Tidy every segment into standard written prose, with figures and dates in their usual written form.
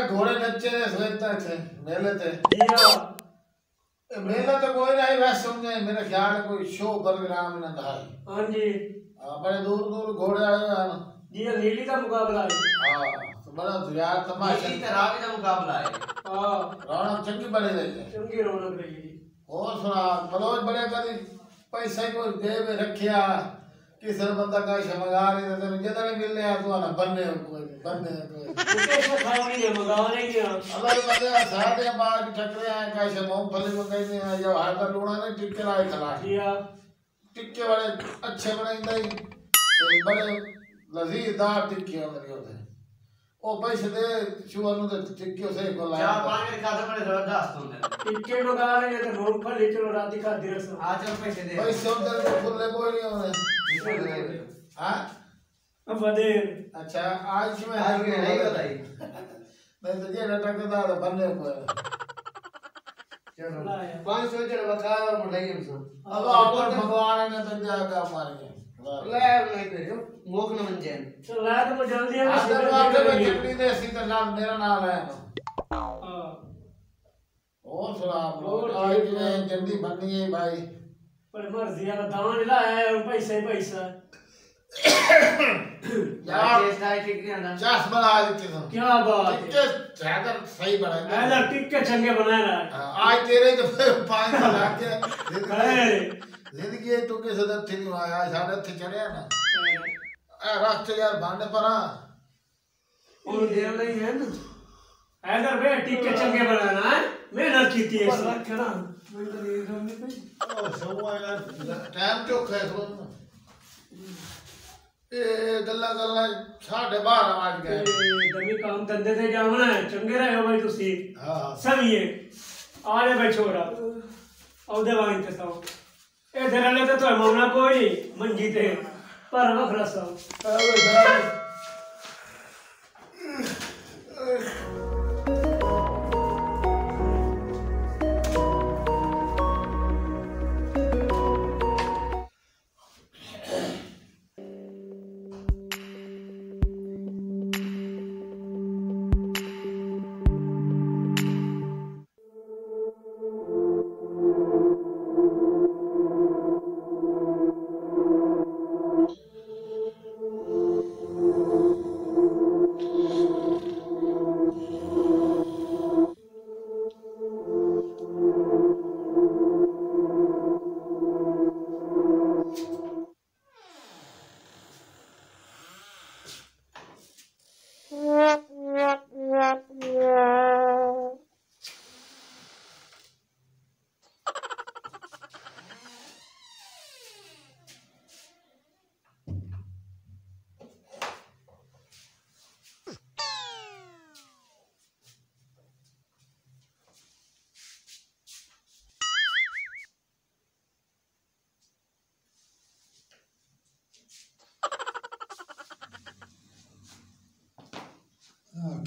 घोड़े नच्चे सोचता थे मेले थे मेला तो कोई नहीं वैसे समझे मेरे ख्याल में कोई शो प्रोग्राम न था। हां जी बड़े दूर दूर घोड़े आए हैं जी। लीली का मुकाबला है। हां तो बड़ा यार तमाशा लीली रावी का मुकाबला है। हां रौनक चंगी बड़ी रही है, चंगी रौनक रही है। और सुना बलोच बड़े कदी पैसे को दे में रखिया किसी बंदा का शमगा रहे थे जिधर मिलने आ तो ना बनने को मुकेश में खाओ नहीं है मंगाने की अलग बंदे सारे बाहर की ठकरे हैं कैसे मूंगफली मंगाई नहीं या हर का लूणा ने टिक्के लाए खिला दिया टिक्के बड़े अच्छे बनाई नहीं बड़े लजीजदार टिक्के होते ओ पैसे दे शुरू में टिक्के से को लाया चार पांच के खाते बड़े जबरदस्त होते टिक्के मंगा रहे थे मूंगफली चलो रात का दिवस आज चल पैसे दे पैसे उधर को खुले कोई नहीं होने हां अब दे अच्छा आज में आज के नहीं बताई नहीं तो ये टकदा तो बनने को चलो 500 जन बता और मुड़ाई हमसे अब अपन भगवान ने तो जागा मारेंगे ले नहीं करियो मोख न बन जाए तो रात को जल्दी है आदर वाले में चटनी दे सीधा नाम मेरा नाम है हां और सुना और आज में जल्दी बननी है भाई पर मर्जी वाला दान ला है और पैसे पैसा यार टेस्ट आई ठीक नहीं आना 50 बना देते हो क्या बात है टिक्के ज्यादा सही बनाए ऐसा टिक्के चंगे बनाए ना आज तेरे तो 5 ला के अरे जिंदगी तो के सदर थी नहीं आया सारे थे चढ़े ना रास्ते यार भांडे परा और देर नहीं है ना ऐसा बे टिक्के चंगे बनाना है मेहनत की थी ऐसा रखना मैं तो नहीं करनी पे ओ सब यार टाइम तो खे तो ए गल्ला गल्ला 12:30 आज गए दमी काम धंधे से जावना है चंगे रहे हो भाई तुसी हां सब ये आले भाई छोरा औदे वाइन ते तो ए धरा ले तो मामला कोई नहीं मन जीते पर वखरा सब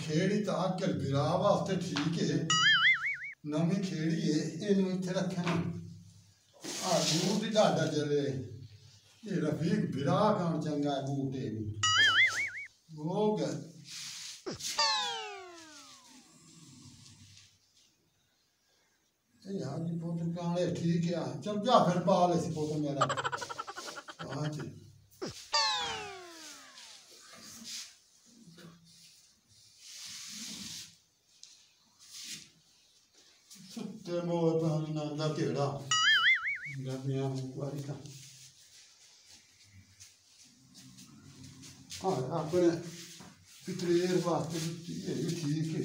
खेड़ी तो आजकल बिरा वास्ते ठीक है नवी खेड़ी है इन इत्थे रखना आ दूध ही डाडा चले ये रफीक बिरा खान चंगा है बूटे वो गए यार जी पोत काले ठीक है चल जा फिर पाल इस पोत मेरा आज ते मोर पानी ना दा केड़ा गमिया वाली का हां अपने पितरेर वास्ते ये भी ठीक है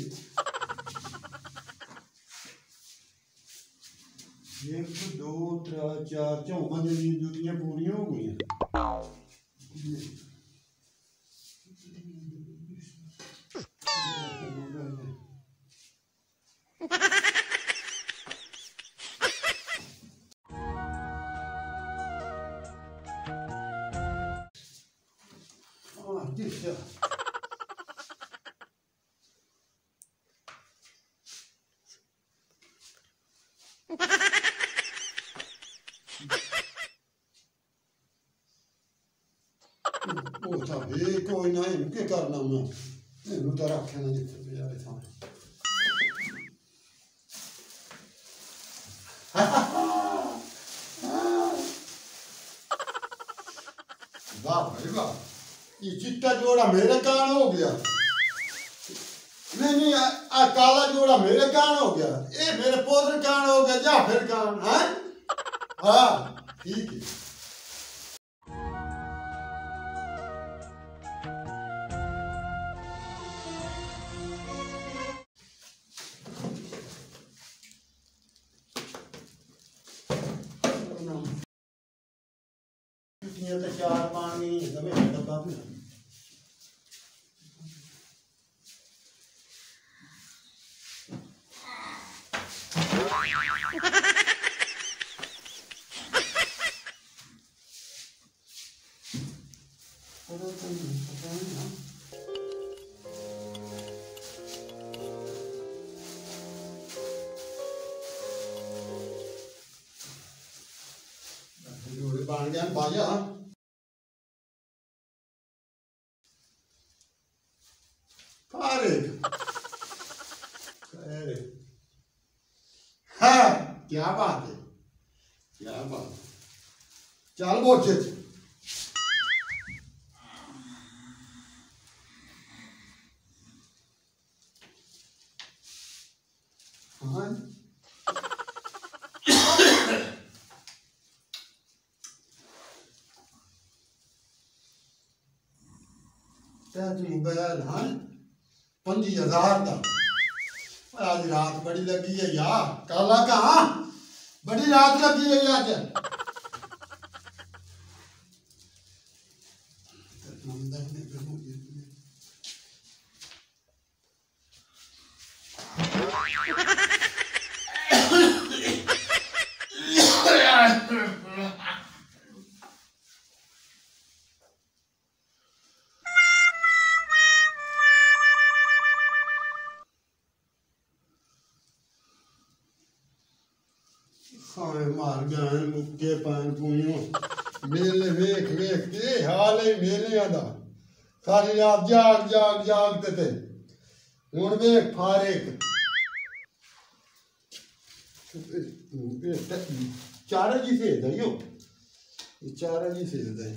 एक दो त्रै चार चौवन दिन जुतियां पूरियां हो गई। कोई ना इनके करना मैं इन तो रखे ना जितने बेचारे था वाह भाई वाह ये चिट्टा जोड़ा मेरे कान हो गया। नहीं आ काला जोड़ा मेरे कान हो गया, ये मेरे पोत्र कान हो गया या फिर कान है। हाँ ठीक है। तो चार पानी डब्बा भी बन गया बाजा। हाँ क्या बात है, क्या बात है। चल बोझे हाँ मोबाइल हाँ 50,000 का। आज रात बड़ी लगी है यार, काला कहाँ बड़ी रात लगी है आज। मार गए मुक्के पैन पुइयों मेले वेख वेख के हाल है मेले दा। सारी रात जाग जाग जागते थे, हुण वेख फारेक चारा जी से यो चारा जी से दे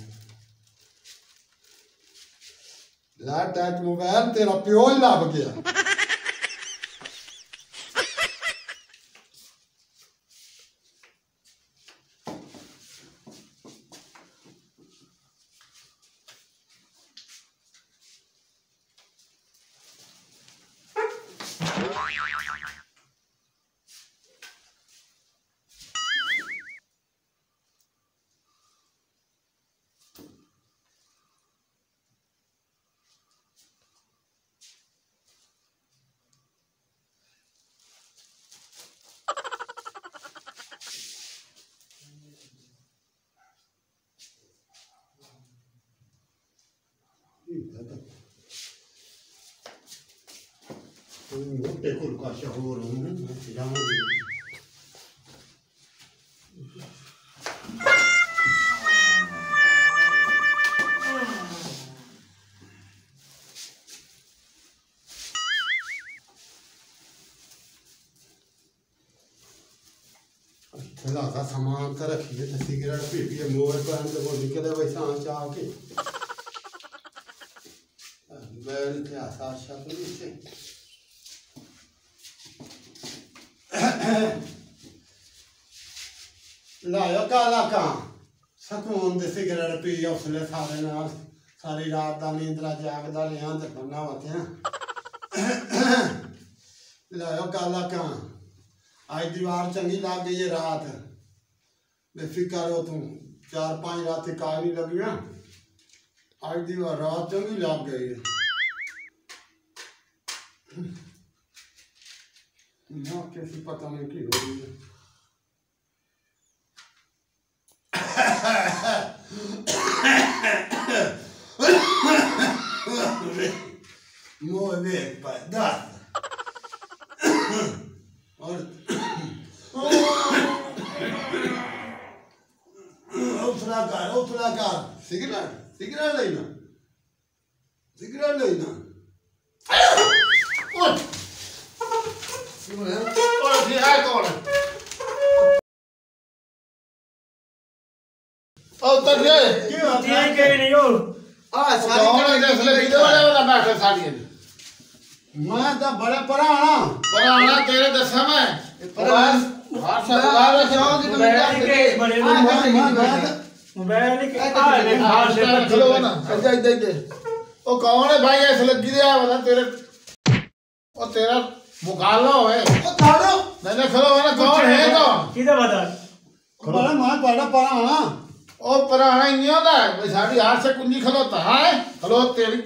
ला टच मोबाइल तेरा प्यो ही लभ गया। मोटे कुल का शहर थोड़ा सामान तो रखिए, सिगरेट पीपिए मोबाइल पर वो निकले वैसा चाह के बैल के आसार नीचे लाया काला कहाँ सकून दे सिगरेट पी उसले सारे नाल सारी रात का नींदरा जागदा लिया तो करना होते हैं। लाया काला कहाँ आज दीवार चंगी लग गई है रात बेफिक्र हो तू 4-5 रात काज नहीं लगी ना आज दीवार रात चंगी लग गई है ना कैसी पता नहीं की हो रही है मुँह देख पर दर्द और उठला कर सिगरेट लेना और ये है कौन ओ तो ये क्यों तीन के नहीं हो सारी कौन है जैसे लगी दे वाला बैठा साड़ी मैं तो बड़े पराना तेरे दसा मैं हाथ से लगा रहे जाओगे तो मोबाइल के बड़े मोबाइल के हाथ से खलो ना इधर ओ कौन है भाई ऐसे लगी दे वाला तेरे ओ तेरा मुकाला है ओ खाड़ो मैंने खलो ना कौन है कौन किधर बता बड़ा मैं बड़ा पराना ओ पराना ही नहीं होता भाई साड़ी हाथ से कुंजी खलोता है खलो तेरी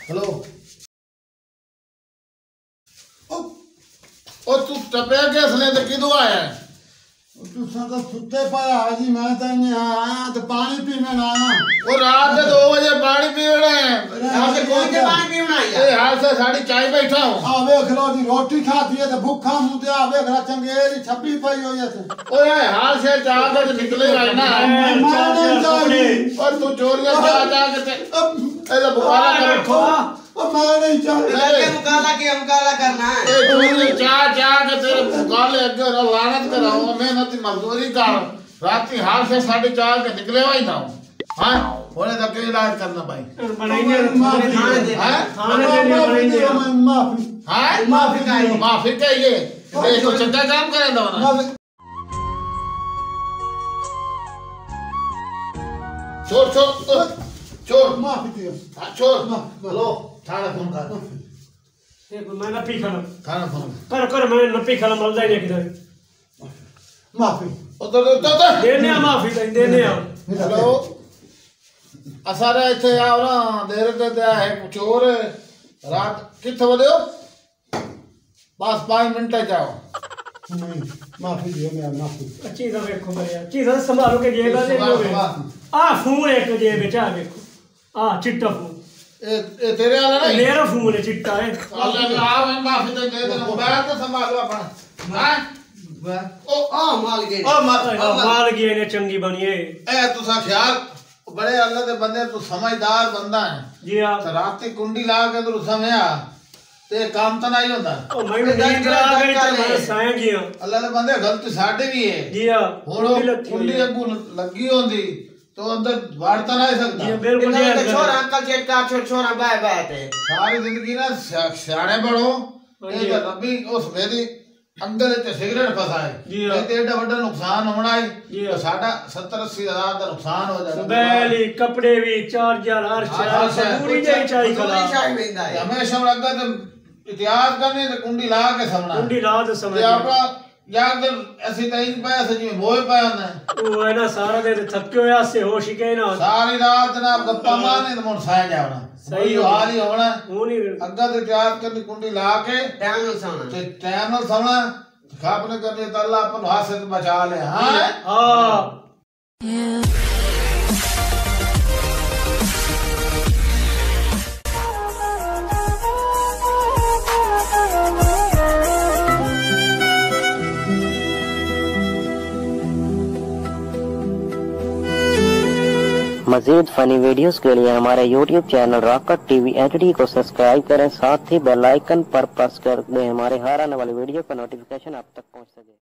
हेलो ओ तू टपे गैस ले तो किदो आया तू तो सुते पाया हाजी मैं तो नहीं आया तो पानी पीने ना आया वो रात के 2 बजे पानी पी रहे हैं यहाँ से कौन के पानी पीना है ये हाल से साड़ी चाय बैठा हूँ आ देख लो जी रोटी खाती है तो भूखा मुंह ते आ देख रहा चंगेरी छपी पई हो जैसे ओ यार हाल से चाह के निकले भाई ना और तू चोरियां जा के ऐसा बुखारा करो अब मैं नहीं चाहता लड़के मुकाला करना है ए चोरी चाह के तेरे मुकाले अगे लानत कराऊंगा मेहनती मजदूरी कर राती हाल से 4:30 के निकले हुआ ही था हां होने तक के इलाज करना भाई बनाएंगे हां माफी का ये तो चंगा काम करे ना चोर माफी दियो चोर लो थाना फोन कर देखो मैं नपी खाना थाना फोन कर मैं नपी खाना मलदा ही नहीं किधर माफी उधर देने आ हेलो असारे इथे आओ ना देर ते है चोर रात किथे बदे हो बस 5 मिनट जाओ नहीं माफी दियो मैं माफी अच्छी तरह देखो बढ़िया चीज़ संभालो के जेब ले लो आ फोन एक जेब बेटा देखो आ चिट्टा फोन ए तेरे वाला नहीं मेरा फोन है चिट्टा है अल्लाह आप माफी दे दे मोबाइल तो संभालो अपना हां ओ माल गए माल गए ने चंगी बनिए ए तुसा ख्याल बड़े अल्लाह दे बंदे तू समझदार बंदा है जी हां रात कुंडी ला के तू समझा ते काम तो नहीं होता ओ मैं नींद आ गई तो मैं साया गया अल्लाह दे बंदे गलती साडे भी है जी हां हुन कुंडी अगू लगी होंदी तो अंदर वाड़ता नहीं सकता जी बिल्कुल जी छोरा अंकल जेट का छोरा बाय बाय थे सारी जिंदगी ना सियाने बढ़ो ये तो रब्बी उस मेरी अंदर ते सिगरेट फसाए ये ते एडा बड़ा नुकसान होना है तो साडा 70-80 हजार का नुकसान हो जाता मोबाइल कपड़े भी चार्जर हर चीज पूरी जाई चाहिए हमेशा लगा तो इतिहास करने ते कुंडी ला के समना कुंडी ला तो समझ आपका यार ऐसी तई पाया सजी मोए पाया ना वो है ना सारा दिन थके होया से होश ही के ना सारी रात ना गप्पा मारने तो मोर साया जावना सही हाल ही होना होनी अग्गा ते इतिहास करनी कुंडी ला के टाइम न सोना ते टाइम न सोना खापने करने तो अल्लाह अपन हाथ से बचा ले हां हां मज़ीद फ़नी वीडियोस के लिए हमारे YouTube channel rocket TV HD को सब्सक्राइब करें, साथ ही बेल आइकन पर प्रेस कर दें हमारे हर आने वाली वीडियो का नोटिफिकेशन आप तक पहुंच सके।